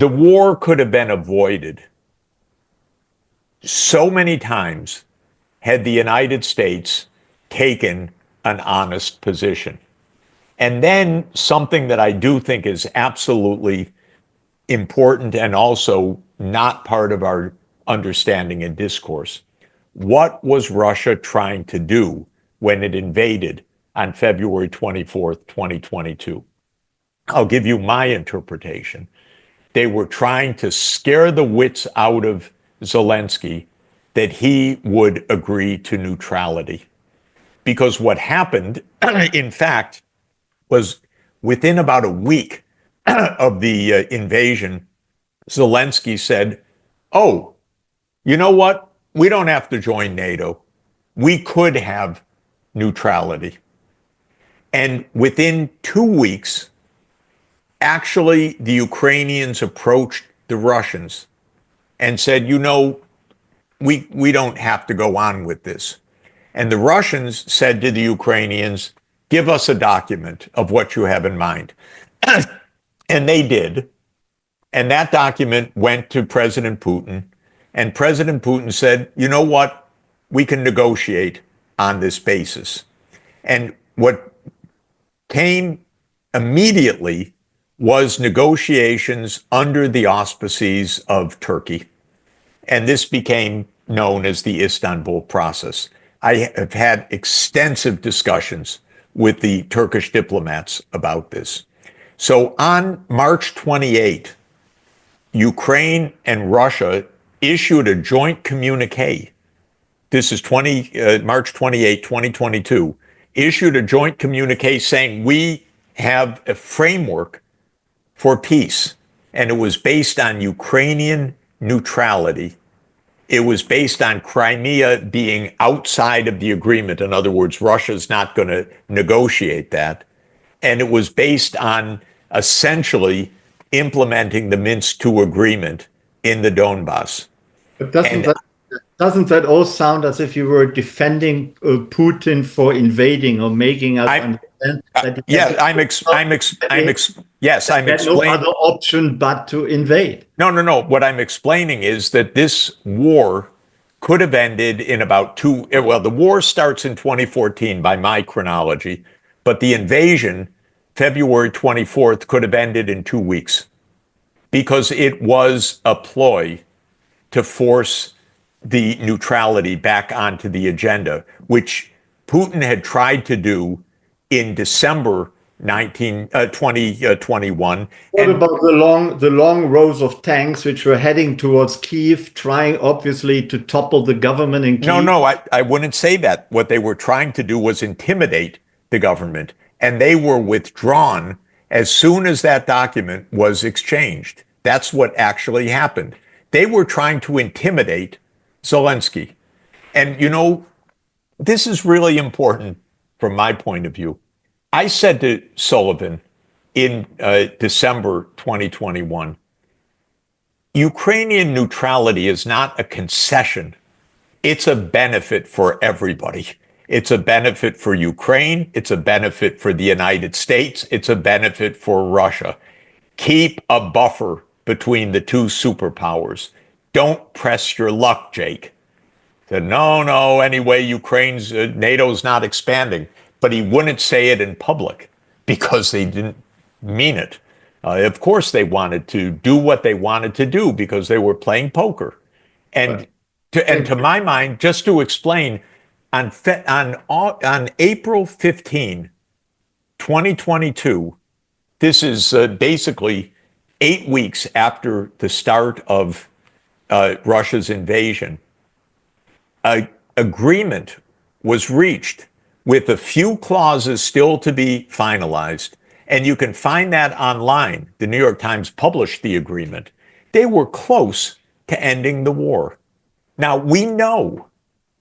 the war could have been avoided so many times had the United States taken an honest position. And then something that I do think is absolutely important and also not part of our understanding and discourse. What was Russia trying to do when it invaded on February 24th, 2022? I'll give you my interpretation. They were trying to scare the wits out of Zelensky that he would agree to neutrality. Because what happened, in fact, was within about a week of the invasion, Zelensky said, "Oh, you know what? We don't have to join NATO. We could have neutrality." And within 2 weeks, actually, the Ukrainians approached the Russians and said, we don't have to go on with this. And the Russians said to the Ukrainians, "Give us a document of what you have in mind." And they did. And that document went to President Putin. And President Putin said, "You know what? We can negotiate on this basis." And what came immediately was negotiations under the auspices of Turkey. And this became known as the Istanbul process. I have had extensive discussions with the Turkish diplomats about this. So on March 28, Ukraine and Russia issued a joint communique. This is March 28, 2022, issued a joint communique saying we have a framework for peace. And it was based on Ukrainian neutrality. It was based on Crimea being outside of the agreement. In other words, Russia's not going to negotiate that. And it was based on essentially implementing the Minsk II agreement in the Donbass. But doesn't that all sound as if you were defending Putin for invading or making us understand that I'm explaining. No other option but to invade. No. What I'm explaining is that this war could have ended in about the war starts in 2014 by my chronology, but the invasion, February 24th, could have ended in 2 weeks because it was a ploy to force the neutrality back onto the agenda, which Putin had tried to do in December 2021. What about the long rows of tanks which were heading towards Kyiv, trying obviously to topple the government in Kyiv? No, I wouldn't say that. What they were trying to do was intimidate the government, and they were withdrawn as soon as that document was exchanged. That's what actually happened. They were trying to intimidate Zelensky. And, this is really important from my point of view. I said to Sullivan in December 2021, Ukrainian neutrality is not a concession. It's a benefit for everybody. It's a benefit for Ukraine. It's a benefit for the United States. It's a benefit for Russia. Keep a buffer between the two superpowers. Don't press your luck, Jake. Said, no, anyway, NATO's not expanding. But he wouldn't say it in public because they didn't mean it. Of course, they wanted to do what they wanted to do because they were playing poker. And to my mind, just to explain, on April 15, 2022, this is basically 8 weeks after the start of Russia's invasion, an agreement was reached with a few clauses still to be finalized. And you can find that online. The New York Times published the agreement. They were close to ending the war. Now, we know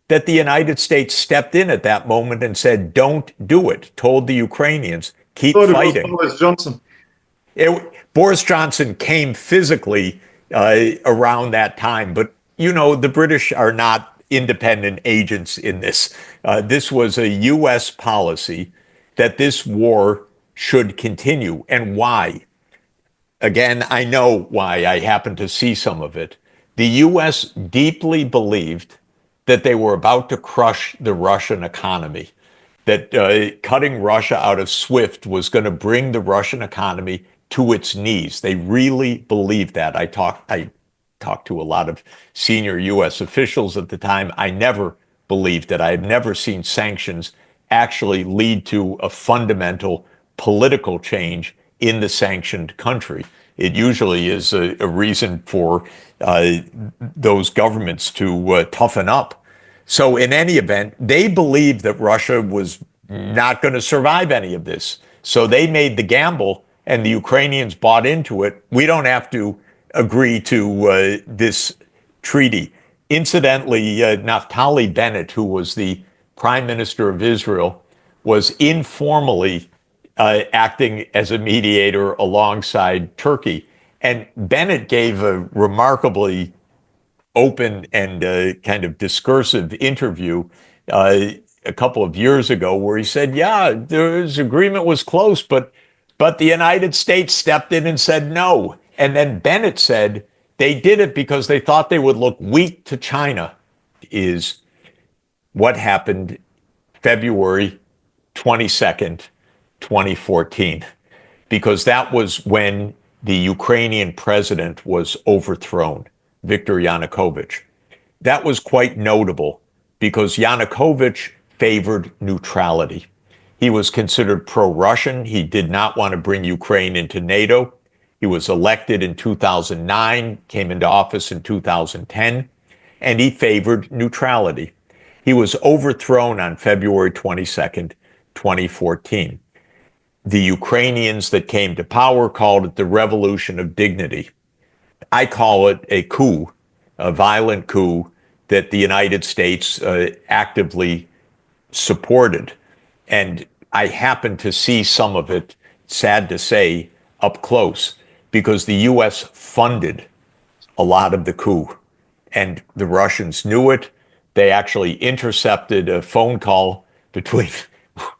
that the United States stepped in at that moment and said, "Don't do it," told the Ukrainians, "Keep fighting." Boris Johnson. Boris Johnson came physically around that time, but the British are not independent agents in this. This was a U.S. policy that this war should continue. And why? again, I know why. I happen to see some of it. The U.S. deeply believed that they were about to crush the Russian economy, that cutting Russia out of SWIFT was going to bring the Russian economy to its knees. They really believed that. I talked to a lot of senior U.S. officials at the time. I never believed it. I have never seen sanctions actually lead to a fundamental political change in the sanctioned country. It usually is a reason for those governments to toughen up. So in any event, they believed that Russia was not going to survive any of this. So they made the gamble, and the Ukrainians bought into it. We don't have to agree to this treaty. Incidentally, Naftali Bennett, who was the prime minister of Israel, was informally acting as a mediator alongside Turkey. And Bennett gave a remarkably open and kind of discursive interview a couple of years ago where he said, yeah, this agreement was close, but the United States stepped in and said no. And then Bennett said they did it because they thought they would look weak to China, is what happened February 22nd, 2014, because that was when the Ukrainian president was overthrown, Viktor Yanukovych. That was quite notable because Yanukovych favored neutrality. He was considered pro-Russian. He did not want to bring Ukraine into NATO. He was elected in 2009, came into office in 2010, and he favored neutrality. He was overthrown on February 22nd, 2014. The Ukrainians that came to power called it the Revolution of Dignity. I call it a coup, a violent coup that the United States actively supported. And I happened to see some of it, sad to say, up close, because the U.S. funded a lot of the coup. And the Russians knew it. They actually intercepted a phone call between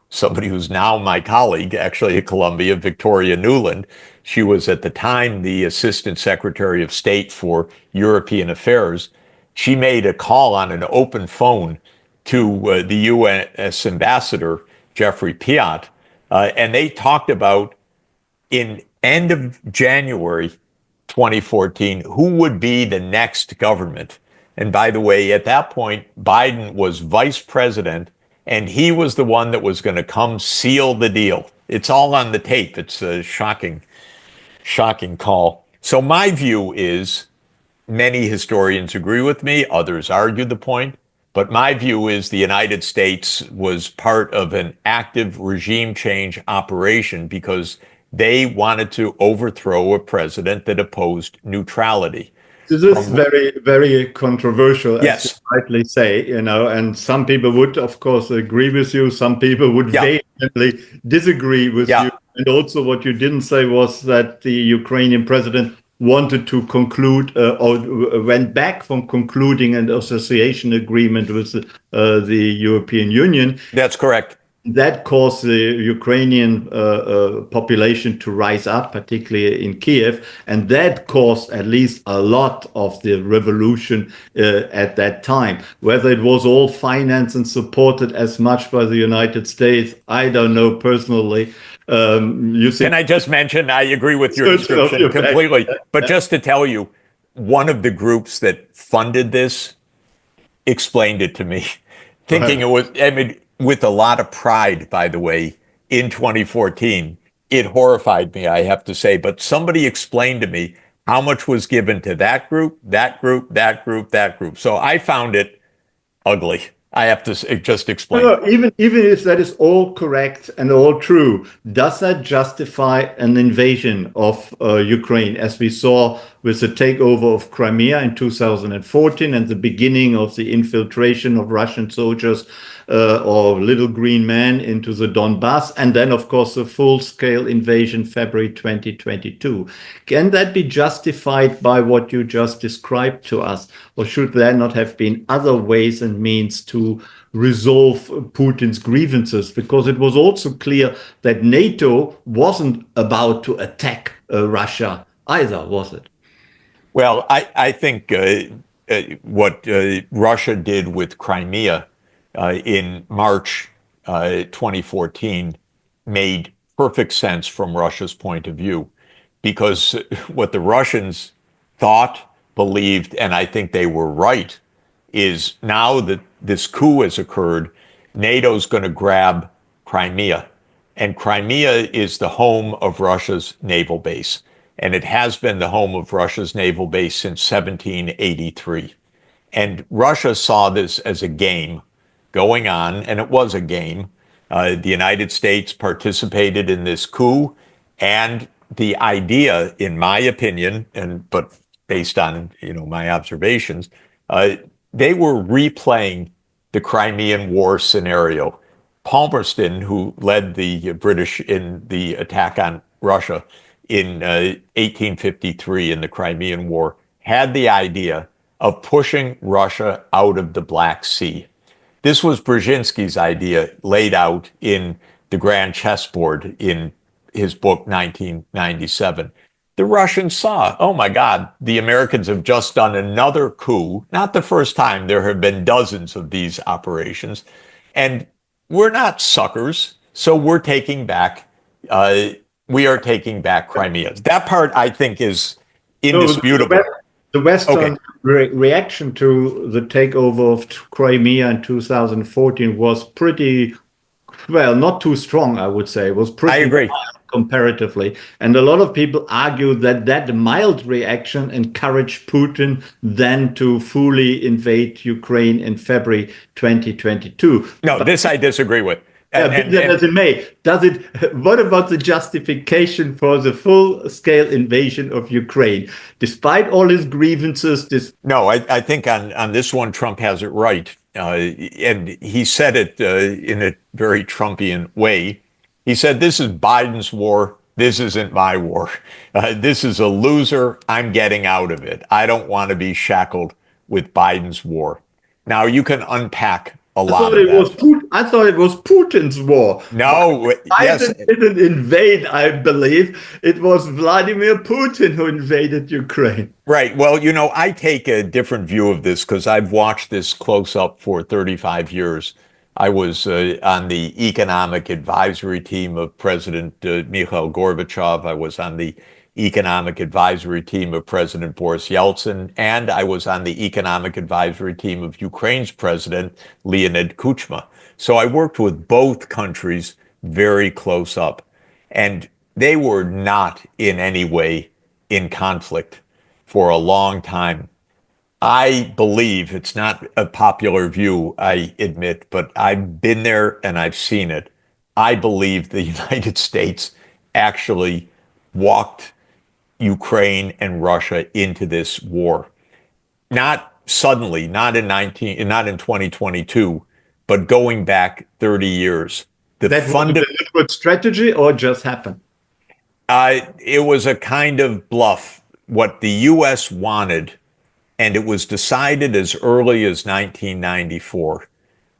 somebody who's now my colleague, actually at Columbia, Victoria Nuland. She was at the time the Assistant Secretary of State for European Affairs. She made a call on an open phone to the U.S. Ambassador, Jeffrey Piat, and they talked about in end of January 2014, who would be the next government. And by the way, at that point, Biden was vice president, and he was the one that was going to come seal the deal. It's all on the tape. It's a shocking call. So my view is, many historians agree with me, others argue the point, but my view is the United States was part of an active regime change operation because they wanted to overthrow a president that opposed neutrality. This is very, very controversial, as Yes. you rightly say, and some people would, of course, agree with you. Some people would vehemently disagree with you. And also what you didn't say was that the Ukrainian president wanted to conclude or went back from concluding an association agreement with the European Union. That's correct. That caused the Ukrainian population to rise up, particularly in Kiev, and that caused at least a lot of the revolution at that time. Whether it was all financed and supported as much by the United States, I don't know personally. Can I just mention, I agree with your description completely, but just to tell you, one of the groups that funded this explained it to me, thinking it was, I mean, with a lot of pride, by the way, in 2014. It horrified me, I have to say, but somebody explained to me how much was given to that group, that group, that group, that group. So I found it ugly. I have to just explain. No, even if that is all correct and all true, does that justify an invasion of Ukraine, as we saw with the takeover of Crimea in 2014 and the beginning of the infiltration of Russian soldiers or little green men into the Donbass, and then, of course, the full-scale invasion February 2022. Can that be justified by what you just described to us, or should there not have been other ways and means to resolve Putin's grievances? Because it was also clear that NATO wasn't about to attack Russia either, was it? Well, I think what Russia did with Crimea in March 2014 made perfect sense from Russia's point of view, because what the Russians thought, believed, and I think they were right, is now that this coup has occurred, NATO's going to grab Crimea. And Crimea is the home of Russia's naval base. And it has been the home of Russia's naval base since 1783. And Russia saw this as a game going on, and it was a game. The United States participated in this coup, and the idea, in my opinion, and but based on my observations, uh, they were replaying the Crimean War scenario. Palmerston, who led the British in the attack on Russia in 1853 in the Crimean War, had the idea of pushing Russia out of the Black Sea. This was Brzezinski's idea laid out in the Grand Chessboard in his book 1997. The Russians saw, oh my God, the Americans have just done another coup. Not the first time, there have been dozens of these operations. And we're not suckers, so uh, we are taking back Crimea. That part I think is So indisputable. the Okay, Western reaction to the takeover of Crimea in 2014 was pretty, well, not too strong, I would say. It was I pretty agree. mild comparatively. And a lot of people argue that that mild reaction encouraged Putin then to fully invade Ukraine in February 2022. No, this I disagree with. Yeah, And be and that and as it may, does it? What about the justification for the full-scale invasion of Ukraine, despite all his grievances? This no, I think on this one, Trump has it right. And he said it in a very Trumpian way. He said, "This is Biden's war. This isn't my war. This is a loser. I'm getting out of it. I don't want to be shackled with Biden's war." Now, you can unpack a I lot thought of it was that. I thought it was Putin's war. No, yes, Biden didn't invade, I believe. It was Vladimir Putin who invaded Ukraine. right. Well, I take a different view of this because I've watched this close up for 35 years. I was on the economic advisory team of President Mikhail Gorbachev. I was on the economic advisory team of President Boris Yeltsin, and I was on the economic advisory team of Ukraine's president, Leonid Kuchma. So I worked with both countries very close up, and they were not in any way in conflict for a long time. I believe it's not a popular view, I admit, but I've been there and I've seen it. I believe the United States actually walked Ukraine and Russia into this war. Not suddenly, not in 2022, but going back 30 years. The That was a fund deliberate strategy or just happened? it was a kind of bluff. What the US wanted, and it was decided as early as 1994,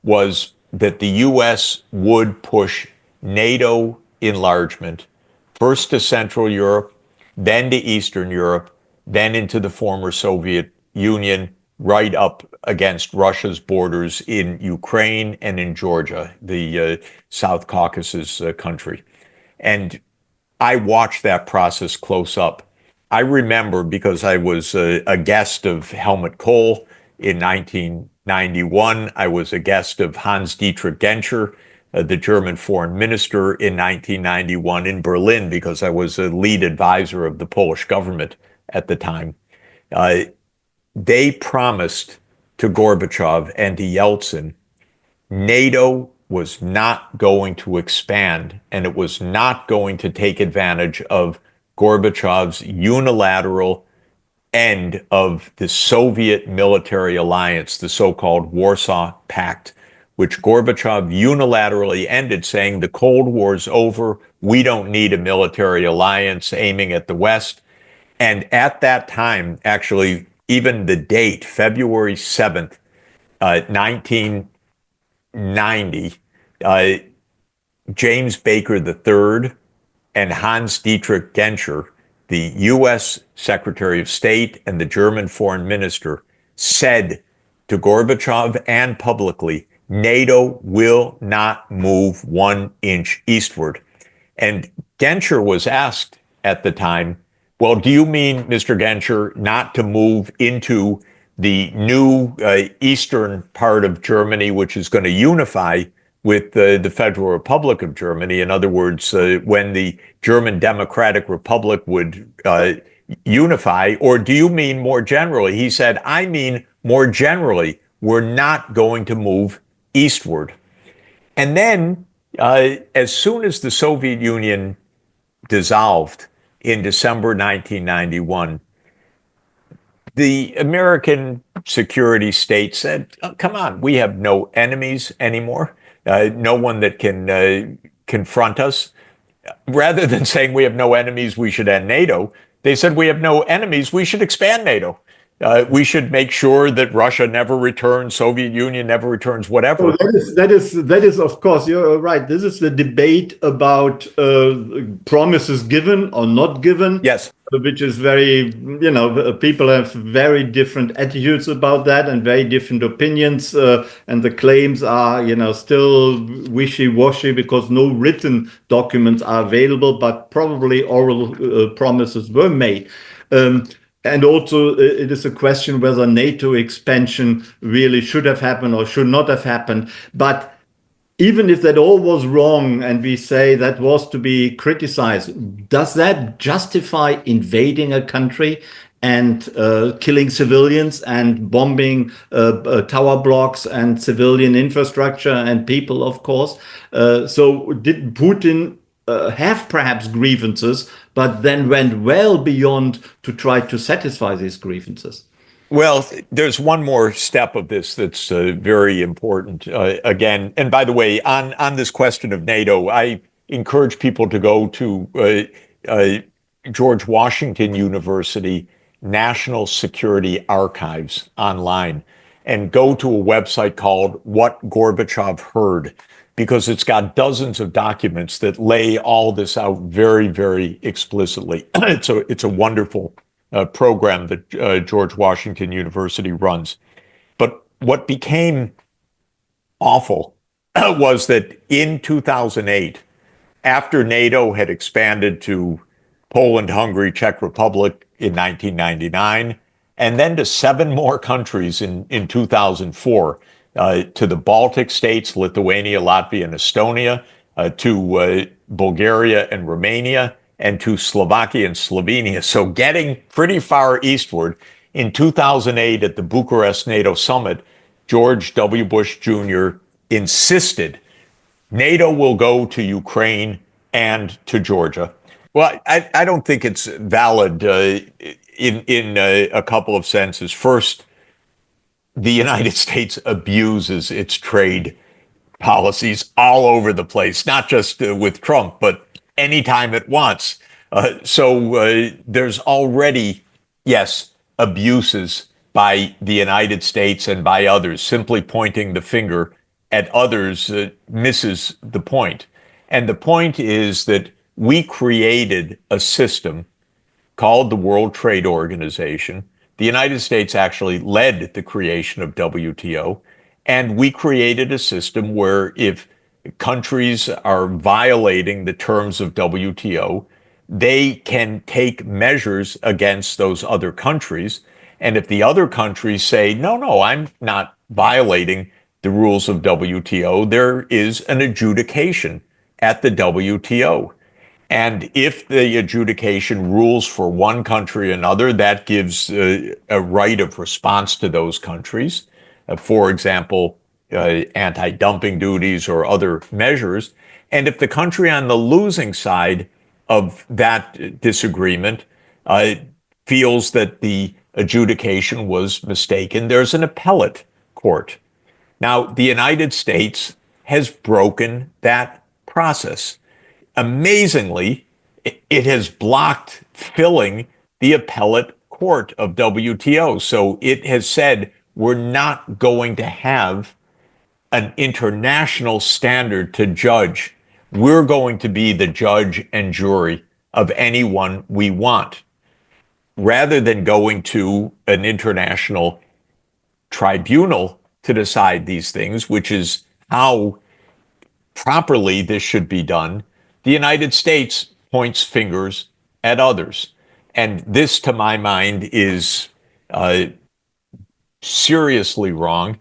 was that the US would push NATO enlargement first to Central Europe, then to Eastern Europe, then into the former Soviet Union, right up against Russia's borders in Ukraine and in Georgia, the South Caucasus country. And I watched that process close up. I remember because I was a guest of Helmut Kohl in 1991. I was a guest of Hans Dietrich Genscher, the German foreign minister, in 1991 in Berlin because I was a lead advisor of the Polish government at the time. Uh, they promised to Gorbachev and to Yeltsin NATO was not going to expand and it was not going to take advantage of Gorbachev's unilateral end of the Soviet military alliance, the so-called Warsaw Pact, which Gorbachev unilaterally ended, saying the Cold War's over. We don't need a military alliance aiming at the West. And at that time, actually, even the date, February 7th, 1990, uh, James Baker III and Hans Dietrich Genscher the U.S. Secretary of State and the German Foreign Minister said to Gorbachev and publicly, NATO will not move 1 inch eastward. And Genscher was asked at the time, well, do you mean, Mr. Genscher, not to move into the new eastern part of Germany, which is going to unify with the Federal Republic of Germany? In other words, when the German Democratic Republic would unify, or do you mean more generally? He said, I mean more generally, we're not going to move eastward. And then, as soon as the Soviet Union dissolved in December 1991, the American security state said, oh, come on, we have no enemies anymore, no one that can confront us. Rather than saying we have no enemies, we should end NATO, they said we have no enemies, we should expand NATO. We should make sure that Russia never returns, Soviet Union never returns, whatever. Oh, that is, of course, you're right. This is the debate about promises given or not given. Yes. Which is very, people have very different attitudes about that and very different opinions. And the claims are, still wishy-washy because no written documents are available, but probably oral promises were made. And also, it is a question whether NATO expansion really should have happened or should not have happened. But even if that all was wrong and we say that was to be criticized, does that justify invading a country and killing civilians and bombing tower blocks and civilian infrastructure and people, of course? So did Putin have perhaps grievances, but then went well beyond to try to satisfy these grievances? Well, there's one more step of this that's very important. Again, and by the way, on this question of NATO, I encourage people to go to George Washington University National Security Archives online and go to a website called What Gorbachev Heard, because it's got dozens of documents that lay all this out very, very explicitly. It's a wonderful program that George Washington University runs. But what became awful was that in 2008, after NATO had expanded to Poland, Hungary, Czech Republic in 1999, and then to 7 more countries in 2004, to the Baltic states, Lithuania, Latvia, and Estonia, to Bulgaria and Romania, and to Slovakia and Slovenia. So getting pretty far eastward, in 2008 at the Bucharest NATO summit, George W. Bush Jr. insisted NATO will go to Ukraine and to Georgia. Well, I don't think it's valid in a couple of senses. First, the United States abuses its trade policies all over the place, not just with Trump, but anytime it wants. So there's already, yes, abuses by the United States and by others. Simply pointing the finger at others misses the point. And the point is that we created a system called the World Trade Organization. The United States actually led the creation of WTO. And we created a system where if countries are violating the terms of WTO, they can take measures against those other countries. And if the other countries say, no, I'm not violating the rules of WTO, there is an adjudication at the WTO. And if the adjudication rules for one country or another, that gives a right of response to those countries. For example, anti-dumping duties or other measures. And if the country on the losing side of that disagreement feels that the adjudication was mistaken, there's an appellate court. Now, the United States has broken that process. Amazingly, it has blocked filling the appellate court of WTO. So it has said we're not going to have an international standard to judge. We're going to be the judge and jury of anyone we want. rather than going to an international tribunal to decide these things, which is how properly this should be done, the United States points fingers at others. And this, to my mind, is seriously wrong.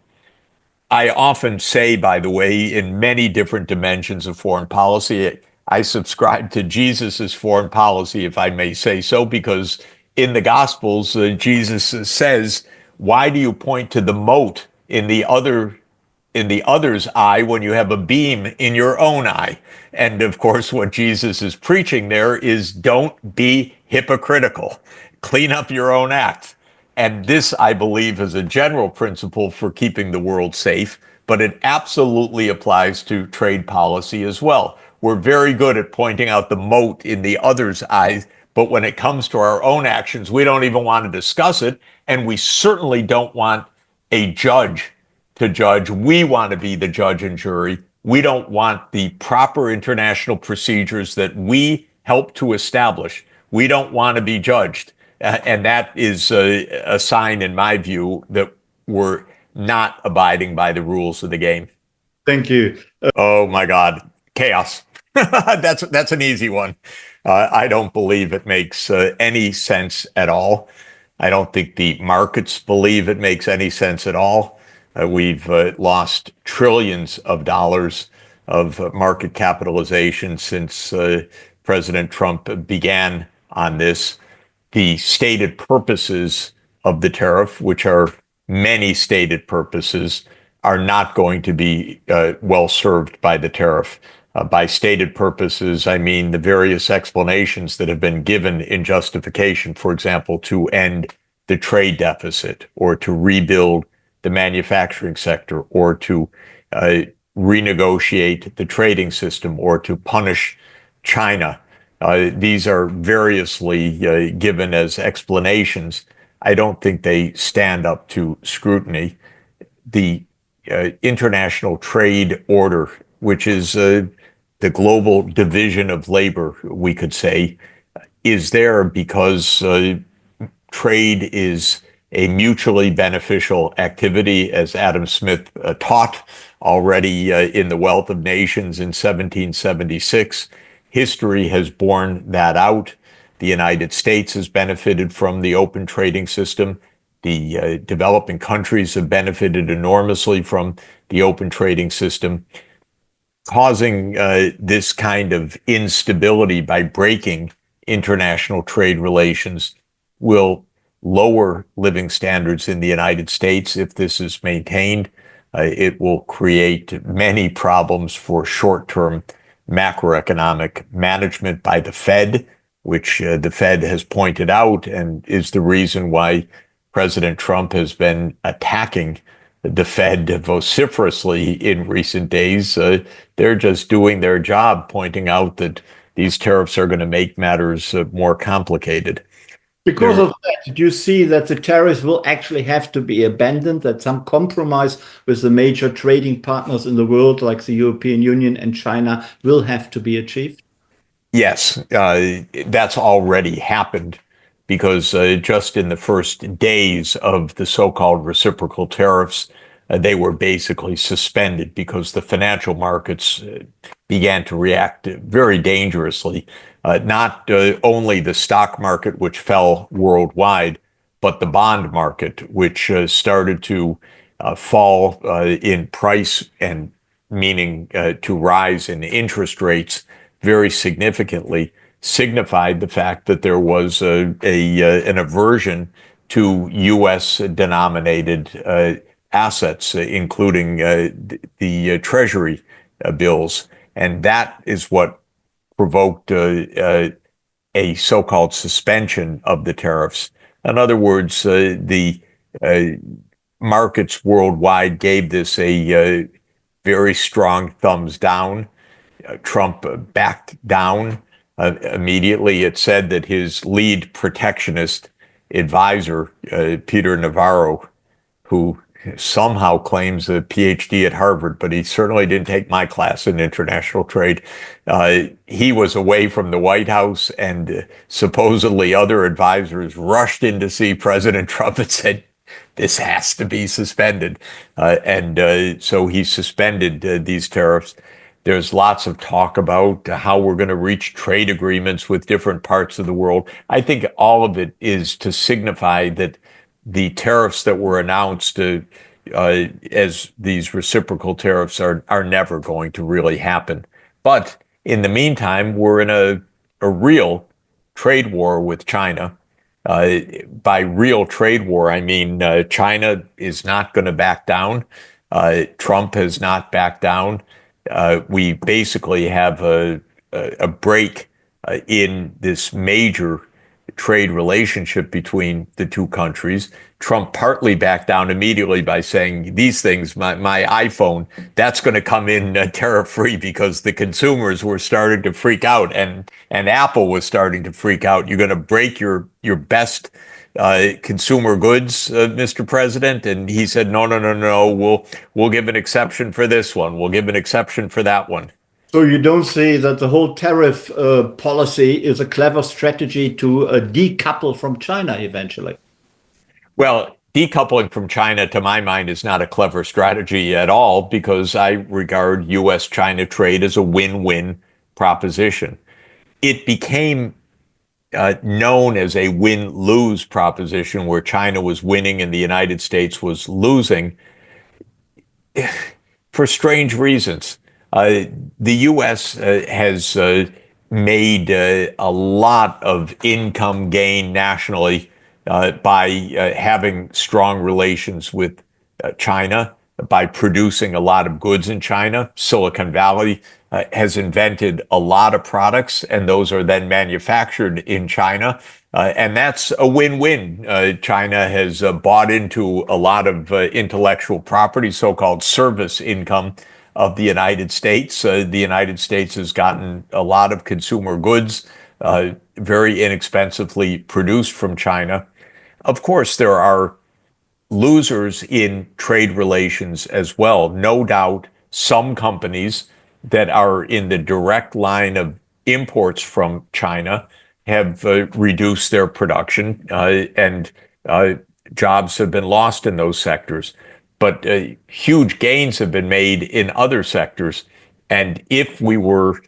I often say, by the way, in many different dimensions of foreign policy, I subscribe to Jesus's foreign policy, if I may say so, because in the Gospels, Jesus says, "Why do you point to the mote in the other's eye when you have a beam in your own eye?" And of course, what Jesus is preaching there is don't be hypocritical. Clean up your own act. And this, I believe, is a general principle for keeping the world safe, but it absolutely applies to trade policy as well. We're very good at pointing out the mote in the other's eyes, but when it comes to our own actions, we don't even want to discuss it. And we certainly don't want a judge to judge. We want to be the judge and jury. We don't want the proper international procedures that we help to establish. We don't want to be judged. And that is a sign, in my view, that we're not abiding by the rules of the game. Thank you. Oh my God, chaos. That's an easy one. I don't believe it makes any sense at all. I don't think the markets believe it makes any sense at all. We've lost trillions of dollars of market capitalization since President Trump began on this. The stated purposes of the tariff, which are many stated purposes, are not going to be well served by the tariff. By stated purposes, I mean the various explanations that have been given in justification, for example, to end the trade deficit or to rebuild the manufacturing sector or to renegotiate the trading system or to punish China. These are variously given as explanations. I don't think they stand up to scrutiny. The international trade order, which is the global division of labor, we could say, is there because trade is a mutually beneficial activity, as Adam Smith taught already in The Wealth of Nations in 1776. History has borne that out. The United States has benefited from the open trading system. The developing countries have benefited enormously from the open trading system. Causing this kind of instability by breaking international trade relations will lower living standards in the United States if this is maintained. It will create many problems for short-term macroeconomic management by the Fed, which the Fed has pointed out and is the reason why President Trump has been attacking the Fed vociferously in recent days. They're just doing their job, pointing out that these tariffs are going to make matters more complicated. Because of that, do you see that the tariffs will actually have to be abandoned, that some compromise with the major trading partners in the world, like the European Union and China, will have to be achieved? Yes, that's already happened because just in the first days of the so-called reciprocal tariffs, they were basically suspended because the financial markets began to react very dangerously. Not only the stock market, which fell worldwide, but the bond market, which started to fall in price and meaning to rise in interest rates very significantly, signified the fact that there was an aversion to U.S. denominated assets, including the Treasury bills. And that is what provoked a so-called suspension of the tariffs. In other words, the markets worldwide gave this a very strong thumbs down. Trump backed down immediately. It said that his lead protectionist advisor, Peter Navarro, who somehow claims a PhD at Harvard, but he certainly didn't take my class in international trade. He was away from the White House, and supposedly other advisors rushed in to see President Trump and said, this has to be suspended. So he suspended these tariffs. There's lots of talk about how we're going to reach trade agreements with different parts of the world. I think all of it is to signify that the tariffs that were announced as these reciprocal tariffs are never going to really happen. But in the meantime, we're in a real trade war with China. By real trade war, I mean China is not going to back down. Trump has not backed down. We basically have a break in this major trade relationship between the two countries. Trump partly backed down immediately by saying these things, my iPhone, that's going to come in tariff free because the consumers were starting to freak out and Apple was starting to freak out. You're going to break your best consumer goods, Mr. President? And he said, no, no, no, no. We'll give an exception for this one. We'll give an exception for that one. So you don't see that the whole tariff policy is a clever strategy to decouple from China eventually? Well, decoupling from China, to my mind, is not a clever strategy at all because I regard U.S.-China trade as a win-win proposition. It became known as a win-lose proposition where China was winning and the United States was losing for strange reasons. The U.S. has made a lot of income gain nationally by having strong relations with China, by producing a lot of goods in China. Silicon Valley has invented a lot of products, and those are then manufactured in China. And that's a win-win. China has bought into a lot of intellectual property, so-called service income of the United States. The United States has gotten a lot of consumer goods very inexpensively produced from China. Of course, there are losers in trade relations as well. No doubt some companies that are in the direct line of imports from China have reduced their production and jobs have been lost in those sectors. But huge gains have been made in other sectors. And if we were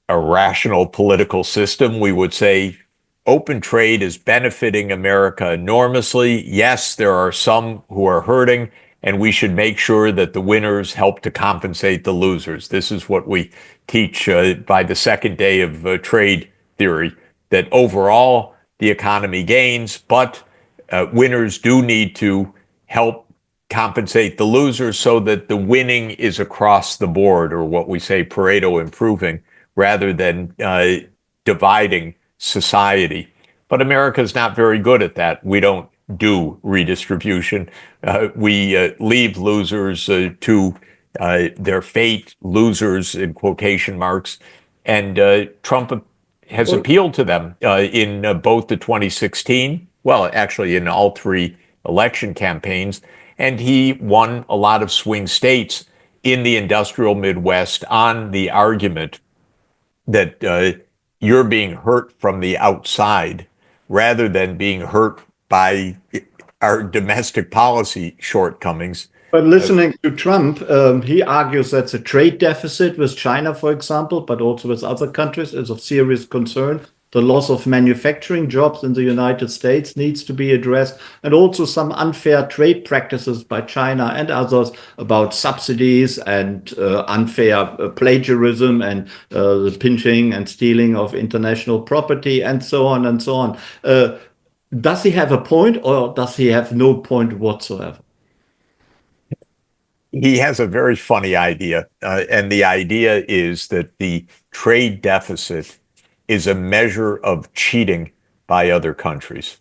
a rational political system, we would say open trade is benefiting America enormously. Yes, there are some who are hurting, and we should make sure that the winners help to compensate the losers. This is what we teach by the second day of trade theory, that overall the economy gains, but winners do need to help compensate the losers so that the winning is across the board, or what we say Pareto improving, rather than dividing society. But America is not very good at that. We don't do redistribution. We leave losers to their fate, losers in quotation marks. And Trump has appealed to them in both the 2016, well, actually in all three election campaigns. And he won a lot of swing states in the industrial Midwest on the argument that you're being hurt from the outside rather than being hurt by our domestic policy shortcomings. But listening to Trump, he argues that the trade deficit with China, for example, but also with other countries, is of serious concern. The loss of manufacturing jobs in the United States needs to be addressed, and also some unfair trade practices by China and others about subsidies and unfair plagiarism and the pinching and stealing of international property and so on and so on. Does he have a point, or does he have no point whatsoever? He has a very funny idea, and the idea is that the trade deficit is a measure of cheating by other countries.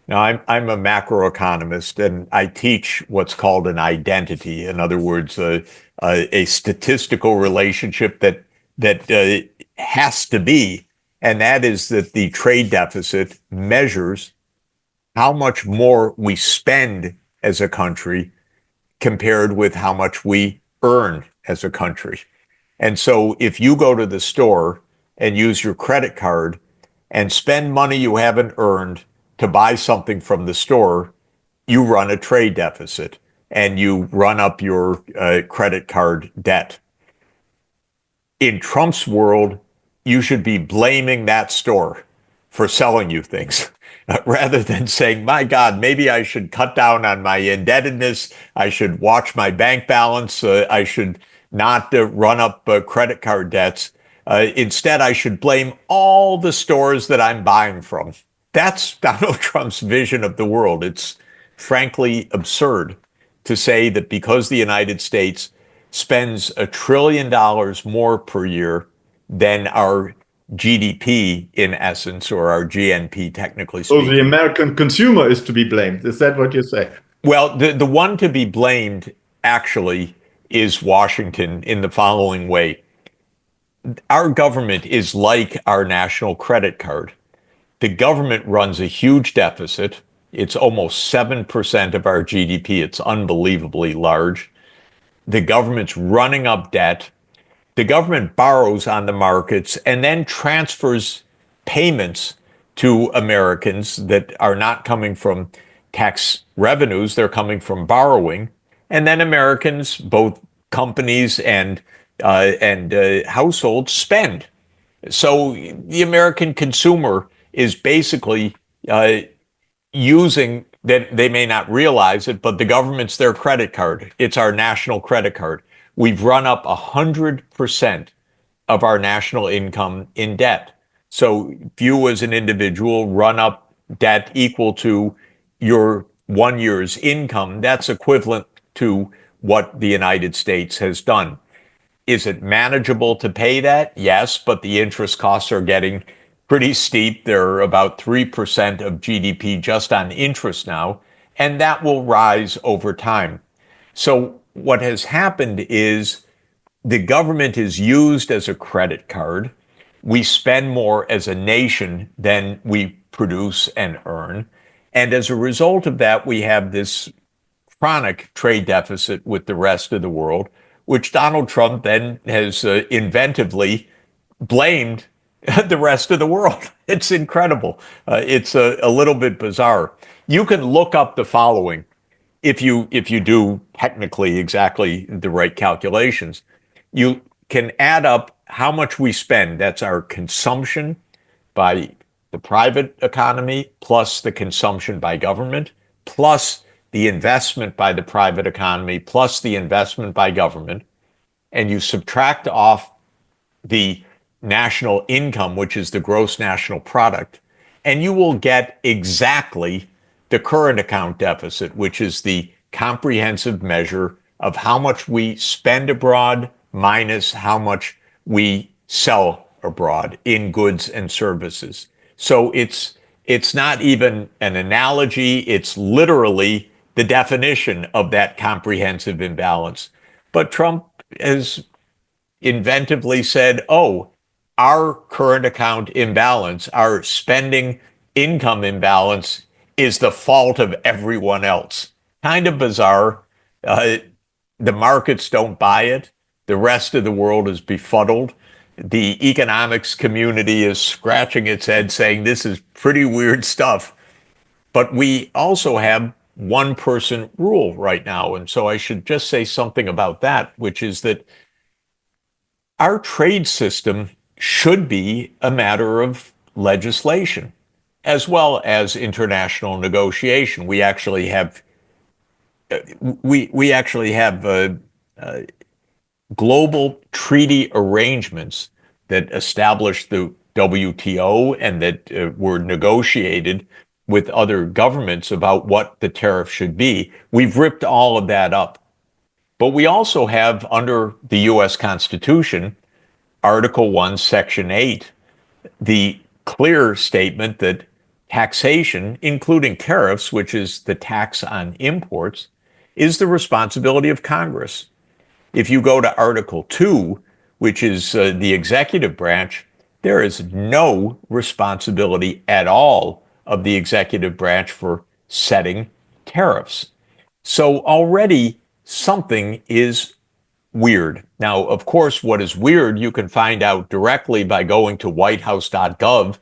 Now, I'm a macroeconomist, and I teach what's called an identity. In other words, a statistical relationship that has to be, and that is that the trade deficit measures how much more we spend as a country compared with how much we earn as a country. And so if you go to the store and use your credit card and spend money you haven't earned to buy something from the store, you run a trade deficit and you run up your credit card debt. In Trump's world, you should be blaming that store for selling you things rather than saying, my God, maybe I should cut down on my indebtedness. I should watch my bank balance. I should not run up credit card debts. Instead, I should blame all the stores that I'm buying from. That's Donald Trump's vision of the world. It's frankly absurd to say that because the United States spends $1 trillion more per year than our GDP, in essence, or our GNP, technically So speaking. the American consumer is to be blamed. Is that what you say? Well, the one to be blamed actually is Washington in the following way. Our government is like our national credit card. The government runs a huge deficit. It's almost 7% of our GDP. It's unbelievably large. The government's running up debt. The government borrows on the markets and then transfers payments to Americans that are not coming from tax revenues, they're coming from borrowing. And then Americans, both companies and households, spend. So the American consumer is basically using that. They may not realize it, but the government's their credit card. It's our national credit card. We've run up 100% of our national income in debt. So if you as an individual run up debt equal to your 1 year's income, that's equivalent to what the United States has done. Is it manageable to pay that? Yes, but the interest costs are getting pretty steep. They're about 3% of GDP just on interest now, and that will rise over time. So what has happened is the government is used as a credit card. We spend more as a nation than we produce and earn. And as a result of that, we have this chronic trade deficit with the rest of the world, which Donald Trump then has inventively blamed the rest of the world. It's incredible. It's a little bit bizarre. You can look up the following if you do technically exactly the right calculations. You can add up how much we spend. That's our consumption by the private economy plus the consumption by government plus the investment by the private economy plus the investment by government, and you subtract off the national income, which is the gross national product, and you will get exactly the current account deficit, which is the comprehensive measure of how much we spend abroad minus how much we sell abroad in goods and services. So it's not even an analogy, it's literally the definition of that comprehensive imbalance. But Trump has inventively said, oh, our current account imbalance, our spending income imbalance is the fault of everyone else. Kind of bizarre. The markets don't buy it. The rest of the world is befuddled. The economics community is scratching its head saying this is pretty weird stuff. But we also have one person rule right now. And so I should just say something about that, which is that our trade system should be a matter of legislation as well as international negotiation. We actually have global treaty arrangements that establish the WTO and that were negotiated with other governments about what the tariff should be. We've ripped all of that up. But we also have, under the U.S. Constitution, Article 1, Section 8, the clear statement that taxation, including tariffs, which is the tax on imports, is the responsibility of Congress. If you go to Article 2, which is the executive branch, there is no responsibility at all of the executive branch for setting tariffs. So already something is weird. Now, of course, what is weird, you can find out directly by going to whitehouse.gov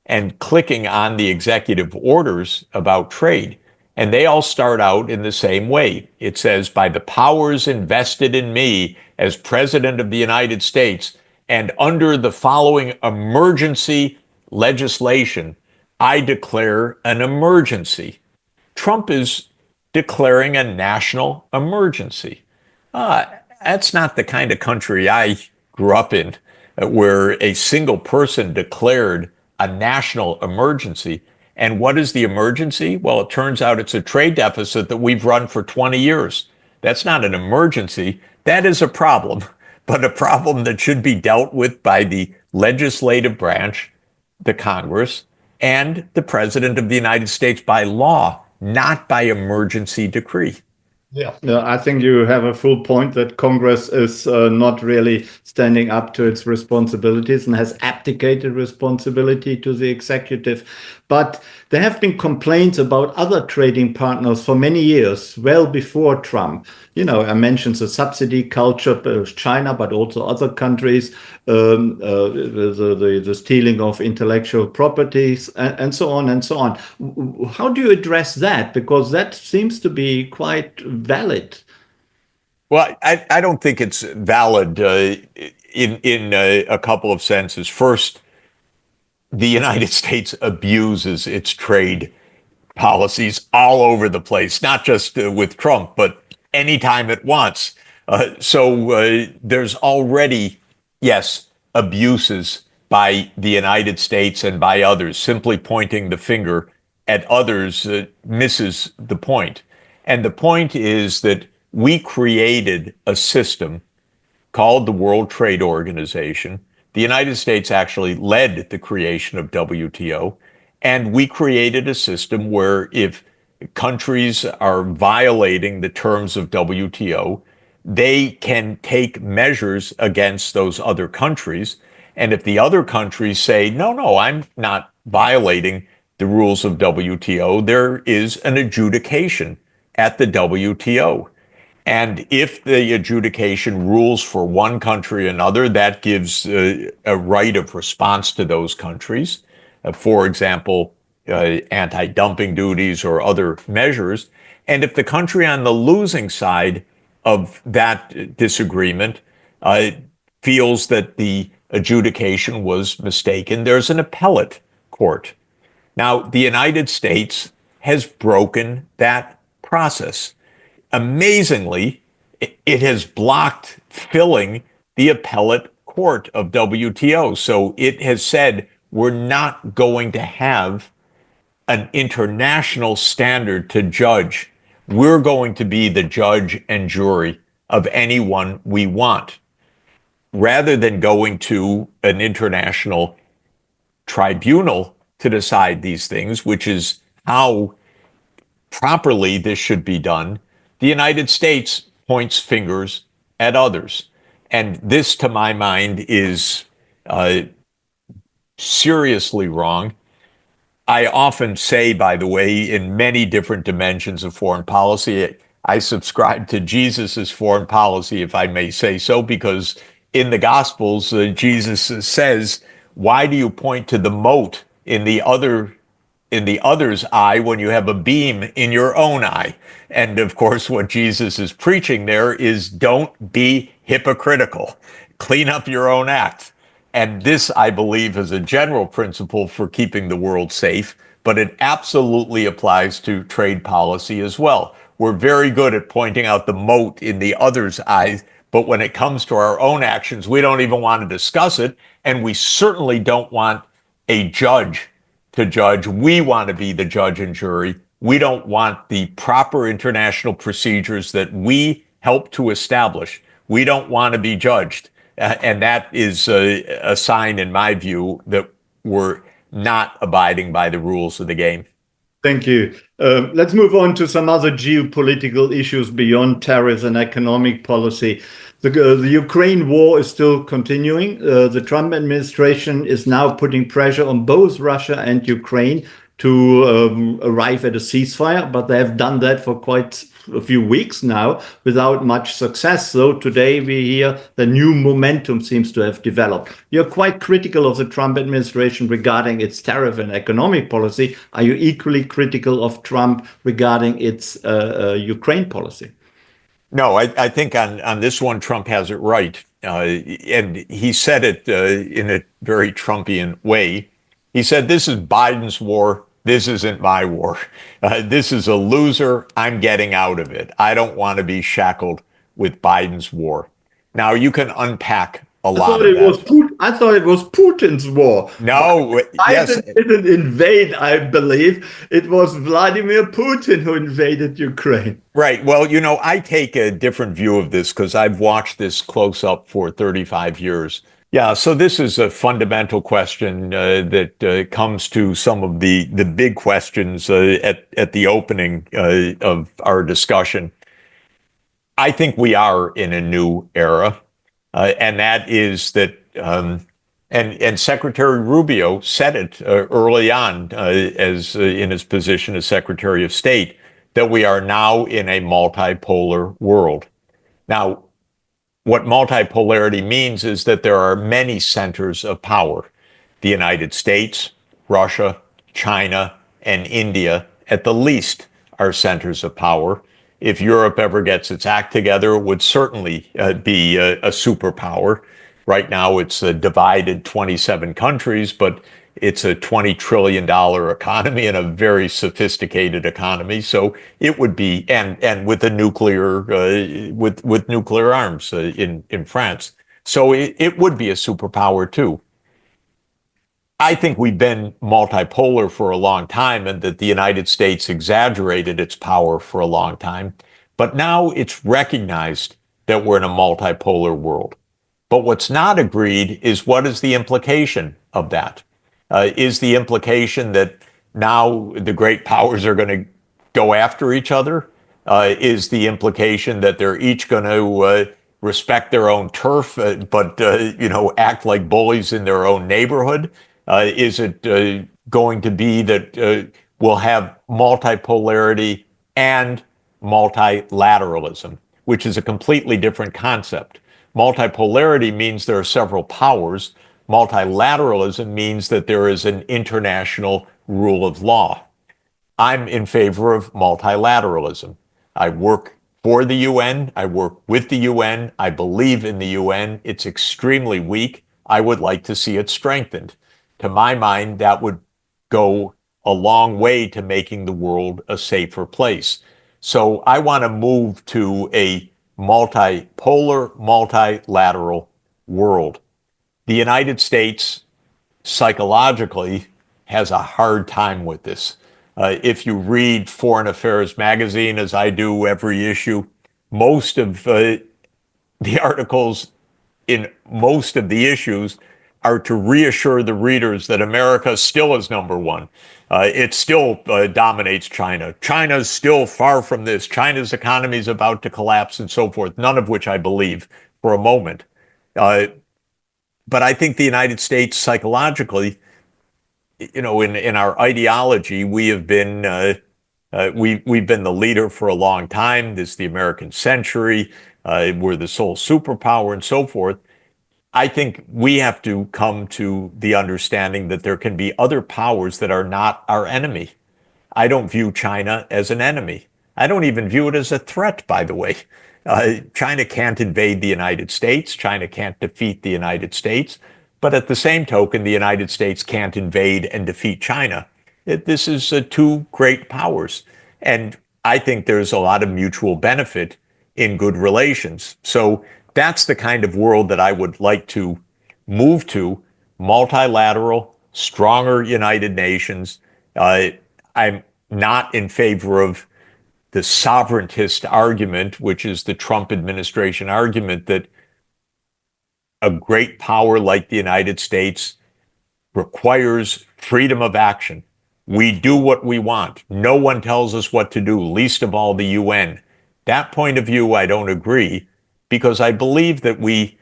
and clicking on the executive orders about trade. And they all start out in the same way. It says, by the powers invested in me as President of the United States and under the following emergency legislation, I declare an emergency. Trump is declaring a national emergency. Uh, that's not the kind of country I grew up in, where a single person declared a national emergency. And what is the emergency? Well, it turns out it's a trade deficit that we've run for 20 years. That's not an emergency. That is a problem, but a problem that should be dealt with by the legislative branch, the Congress, and the President of the United States by law, not by emergency decree. Yeah, I think you have a full point that Congress is not really standing up to its responsibilities and has abdicated responsibility to the executive. But there have been complaints about other trading partners for many years, well before Trump. I mentioned the subsidy culture of China, but also other countries, the stealing of intellectual properties, and so on and so on. How do you address that? Because that seems to be quite valid. Well, I don't think it's valid in a couple of senses. First, the United States abuses its trade policies all over the place, not just with Trump, but anytime it wants. So there's already, yes, abuses by the United States and by others. Simply pointing the finger at others misses the point. And the point is that we created a system called the World Trade Organization. The United States actually led the creation of WTO. And we created a system where if countries are violating the terms of WTO, they can take measures against those other countries. And if the other countries say, no, I'm not violating the rules of WTO, there is an adjudication at the WTO. And if the adjudication rules for one country or another, that gives a right of response to those countries. For example, anti-dumping duties or other measures. And if the country on the losing side of that disagreement feels that the adjudication was mistaken, there's an appellate court. Now, the United States has broken that process. Amazingly, it has blocked filling the appellate court of WTO. So it has said, we're not going to have an international standard to judge. We're going to be the judge and jury of anyone we want, rather than going to an international tribunal to decide these things, which is how properly this should be done. The United States points fingers at others. And this, to my mind, is seriously wrong. I often say, by the way, in many different dimensions of foreign policy, I subscribe to Jesus's foreign policy, if I may say so, because in the Gospels, Jesus says, why do you point to the mote in the other's eye when you have a beam in your own eye? And of course, what Jesus is preaching there is don't be hypocritical. Clean up your own act. And this, I believe, is a general principle for keeping the world safe, but it absolutely applies to trade policy as well. We're very good at pointing out the mote in the other's eyes, but when it comes to our own actions, we don't even want to discuss it. And we certainly don't want a judge to judge. We want to be the judge and jury. We don't want the proper international procedures that we help to establish. We don't want to be judged. And that is a sign, in my view, that we're not abiding by the rules of the game. Thank you. Let's move on to some other geopolitical issues beyond tariffs and economic policy. The Ukraine war is still continuing. The Trump administration is now putting pressure on both Russia and Ukraine to arrive at a ceasefire, but they have done that for quite a few weeks now without much success. So today we hear the new momentum seems to have developed. You're quite critical of the Trump administration regarding its tariff and economic policy. Are you equally critical of Trump regarding its Ukraine policy? No, I think on this one, Trump has it right. And he said it in a very Trumpian way. He said, "This is Biden's war. This isn't my war. This is a loser. I'm getting out of it. I don't want to be shackled with Biden's war." Now, you can unpack a lot of that. I thought it was Putin's war. No, yes. Biden didn't invade, I believe. It was Vladimir Putin who invaded Ukraine. Right. Well, I take a different view of this because I've watched this close up for 35 years. Yeah, so this is a fundamental question that comes to some of the big questions at the opening of our discussion. I think we are in a new era, and that is that, and Secretary Rubio said it early on as in his position as Secretary of State, that we are now in a multipolar world. Now, what multipolarity means is that there are many centers of power. The United States, Russia, China, and India, at the least, are centers of power. If Europe ever gets its act together, it would certainly be a superpower. Right now, it's a divided 27 countries, but it's a $20 trillion economy and a very sophisticated economy. So it would be, and with a nuclear, with nuclear arms in France. So it would be a superpower too. I think we've been multipolar for a long time and that the United States exaggerated its power for a long time. But now it's recognized that we're in a multipolar world. But what's not agreed is what is the implication of that? Is the implication that now the great powers are going to go after each other? Is the implication that they're each going to respect their own turf, but act like bullies in their own neighborhood? Is it going to be that we'll have multipolarity and multilateralism, which is a completely different concept? Multipolarity means there are several powers. Multilateralism means that there is an international rule of law. I'm in favor of multilateralism. I work for the UN. I work with the UN. I believe in the UN. It's extremely weak. I would like to see it strengthened. To my mind, that would go a long way to making the world a safer place. So I want to move to a multipolar, multilateral world. The United States psychologically has a hard time with this. If you read Foreign Affairs magazine, as I do every issue, most of the articles in most of the issues are to reassure the readers that America still is number one. It still dominates China. China's still far from this. China's economy is about to collapse and so forth, none of which I believe for a moment. But I think the United States psychologically, in our ideology, we have been we've been the leader for a long time. This is the American century. We're the sole superpower and so forth. I think we have to come to the understanding that there can be other powers that are not our enemy. I don't view China as an enemy. I don't even view it as a threat, by the way. China can't invade the United States. China can't defeat the United States. But at the same token, the United States can't invade and defeat China. This is two great powers. And I think there's a lot of mutual benefit in good relations. So that's the kind of world that I would like to move to: multilateral, stronger United Nations. I'm not in favor of the sovereigntist argument, which is the Trump administration argument that a great power like the United States requires freedom of action. We do what we want. No one tells us what to do, least of all the UN. That point of view, I don't agree, because I believe that we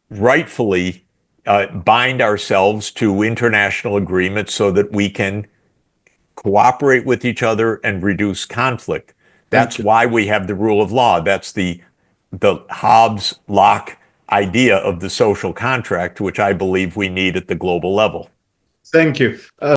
rightfully bind ourselves to international agreements so that we can cooperate with each other, and reduce conflict. Thank That's you. why we have the rule of law. That's the Hobbes-Locke idea of the social contract, which I believe we need at the global level. Thank you.